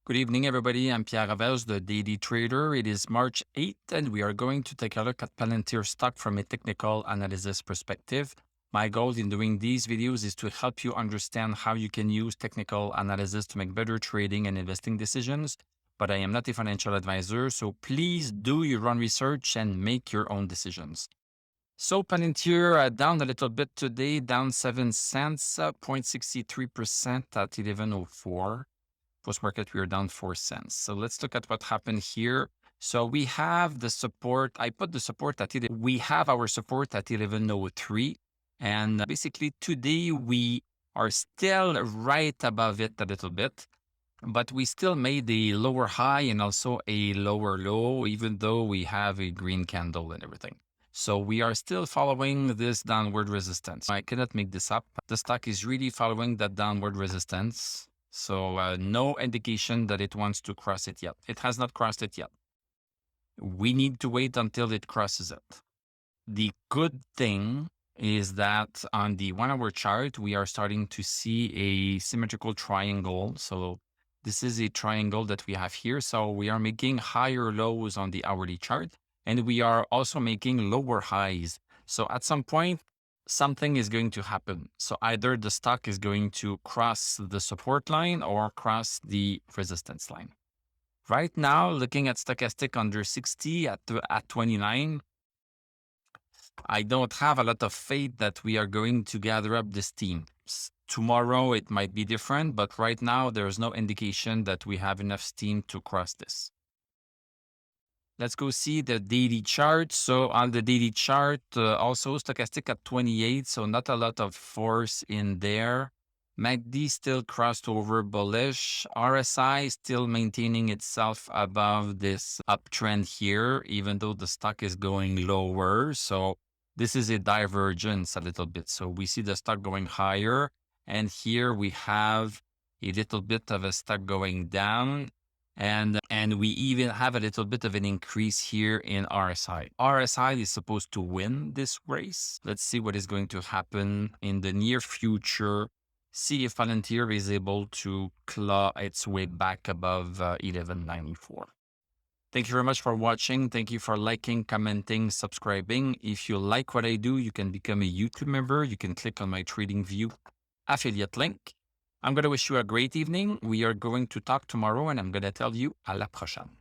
Good evening, everybody. I'm Pierre Ravels, the Daily Trader. It is March 8th, and we are going to take a look at Palantir stock from a technical analysis perspective. My goal in doing these videos is to help you understand how you can use technical analysis to make better trading and investing decisions. But I am not a financial advisor, so please do your own research and make your own decisions. So Palantir down a little bit today, down 7 cents, 0.63% at 1104. Post-market, we are down 4 cents. So let's look at what happened here. So we have the support. I put the support at 11. We have our support at 1103. And basically today we are still right above it a little bit, but we still made a lower high and also a lower low, even though we have a green candle and everything. So we are still following this downward resistance. I cannot make this up. The stock is really following that downward resistance. So no indication that it wants to cross it yet. It has not crossed it yet. We need to wait until it crosses it. The good thing is that on the 1 hour chart, we are starting to see a symmetrical triangle. So this is a triangle that we have here. So we are making higher lows on the hourly chart, and we are also making lower highs. So at some point, something is going to happen. So either the stock is going to cross the support line or cross the resistance line. Right now, looking at stochastic under 60 at 29, I don't have a lot of faith that we are going to gather up this team. Tomorrow it might be different, but right now there's no indication that we have enough steam to cross this. Let's go see the daily chart. So on the daily chart, also stochastic at 28, so not a lot of force in there. MACD still crossed over bullish. RSI still maintaining itself above this uptrend here, even though the stock is going lower. So this is a divergence a little bit. So we see the stock going higher, and here we have a little bit of a stock going down. And we even have a little bit of an increase here in RSI. RSI is supposed to win this race. Let's see what is going to happen in the near future. See if Palantir is able to claw its way back above 1194. Thank you very much for watching. Thank you for liking, commenting, subscribing. If you like what I do, you can become a YouTube member. You can click on my TradingView affiliate link. I'm going to wish you a great evening. We are going to talk tomorrow, and I'm going to tell you à la prochaine.